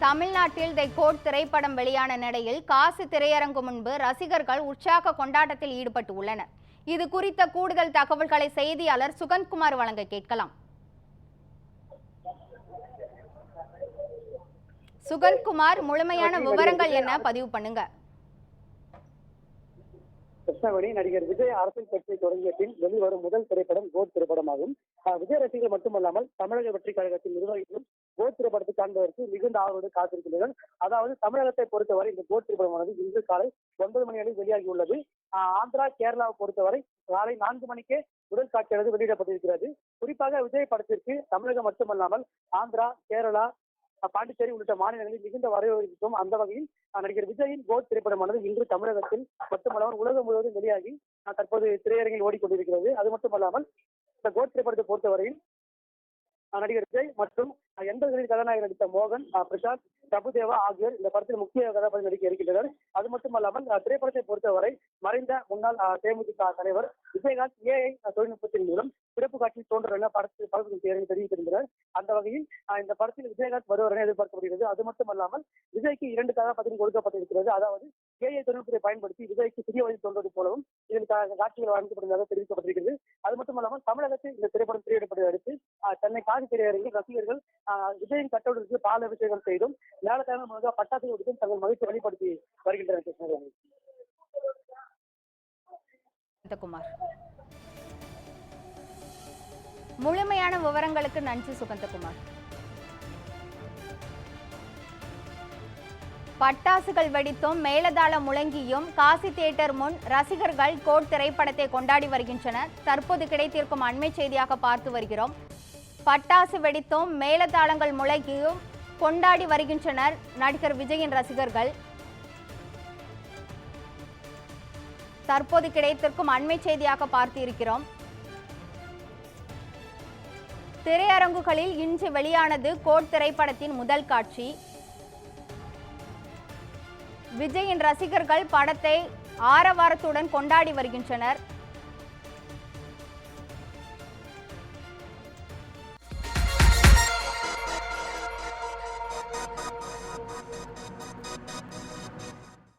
தமிழ்நாட்டில் தி கோட் திரைப்படம் வெளியான நிலையில் காசி திரையரங்கு முன்பு ரசிகர்கள் உற்சாக கொண்டாட்டத்தில் ஈடுபட்டு உள்ளனர். இது குறித்த கூடுதல் தகவல்களை செய்தியாளர் சுகந்த்குமார் வழங்க கேட்கலாம். சுகந்த்குமார், முழுமையான விவரங்கள் என்ன பதிவு பண்ணுங்க. கிருஷ்ணவேணி, நடிகர் விஜய் அரசியல் கட்சியை தொடங்கிய பின் வெளிவரும் முதல் திரைப்படம் கோட் திரைப்படமாகும். விஜய் ரசிகர்கள் மட்டுமல்லாமல் தமிழக வெற்றி கழகத்தின் நிர்வாகிகளும் கோட் திரைப்படத்தை காண்பதற்கு மிகுந்த ஆர்வலோடு காத்திருக்கின்றனர். அதாவது தமிழகத்தை பொறுத்தவரை இந்த கோட் திரைப்படமானது இன்று காலை 9 மணி அளவில் வெளியாகியுள்ளது. ஆந்திரா, கேரளாவை பொறுத்தவரை காலை 4 மணிக்கே முதல் காட்சியானது வெளியிடப்பட்டிருக்கிறது. குறிப்பாக விஜய் படத்திற்கு தமிழகம் மட்டுமல்லாமல் ஆந்திரா, கேரளா, பாண்டிச்சேரி உள்ளிட்ட மாநிலங்களில் மிகுந்த வரவேற்கும். அந்த வகையில் நடிகர் விஜயின் கோட் திரைப்படமானது இன்று தமிழகத்தில் மட்டுமல்லாமல் உலகம் முழுவதும் வெளியாகி தற்போது திரையரங்கில் ஓடிக்கொண்டிருக்கிறது. அது மட்டுமல்லாமல் இந்த கோட் திரைப்படத்தை பொறுத்தவரையில் நடிகர் விஜய் மற்றும் 80களில் கதாநாயகர் நடித்த மோகன், பிரசாந்த், பிரபுதேவா ஆகியோர் இந்த படத்தில் முக்கிய கதாபாத்திரம் நடிக்க இருக்கின்றனர். அது மட்டுமல்லாமல் திரைப்படத்தை பொறுத்தவரை மறைந்த முன்னாள் தேமுதிக தலைவர் விஜயகாந்த் AI தொழில்நுட்பத்தின் மூலம் சிறப்பு காட்சியில் தோன்றும் என படத்தில் தெரிவித்திருந்தனர். அந்த வகையில் இந்த படத்தில் விஜயகாந்த் வருவார் என எதிர்பார்க்கப்படுகிறது. அது மட்டுமல்லாமல் விஜய்க்கு 2 கதாபாத்திரம் கொடுக்கப்பட்டிருக்கிறது. அதாவது AI தொழில்நுட்பத்தை பயன்படுத்தி விஜய்க்கு சிறிய வயதில் தோன்றது போலவும் இதில் காட்சிகள் வழங்கப்படுவதாக தெரிவிக்கப்பட்டிருக்கிறது. அது மட்டுமல்லாமல் தமிழகத்தில் இந்த திரைப்படம் திரையிடப்பட்டதை அடுத்து சென்னை காசி திரையரங்கில் ரசிகர்கள் விஜயின் கட்டவுட்டுக்கு பால் அபிஷேகம் செய்தும் மேலத்தாங்க முழுக்க பட்டாசுகள் விடுத்தும் தங்கள் மகிழ்ச்சி வெளிப்படுத்தி வருகின்றனர். சுகந்தகுமார், முழுமையான விவரங்களுக்கு நன்றி. சுகந்தகுமார், பட்டாசுகள் வெடித்தும் மேலதாளம் முழங்கியும் காசி தியேட்டர் முன் ரசிகர்கள் கோட் திரைப்படத்தை கொண்டாடி வருகின்றனர். தற்போது கிடைத்திருக்கும் அண்மை செய்தியாக பார்த்து வருகிறோம். பட்டாசு வெடித்தும் மேலதாளங்கள் முழங்கியும் கொண்டாடி வருகின்றனர் நடிகர் விஜயின் ரசிகர்கள். தற்போது கிடைத்திருக்கும் அண்மை செய்தியாக பார்த்து இருக்கிறோம். திரையரங்குகளில் இன்று வெளியானது கோட் திரைப்படத்தின் முதல் காட்சி. விஜயின் ரசிகர்கள் படத்தை ஆரவாரத்துடன் கொண்டாடி வருகின்றனர்.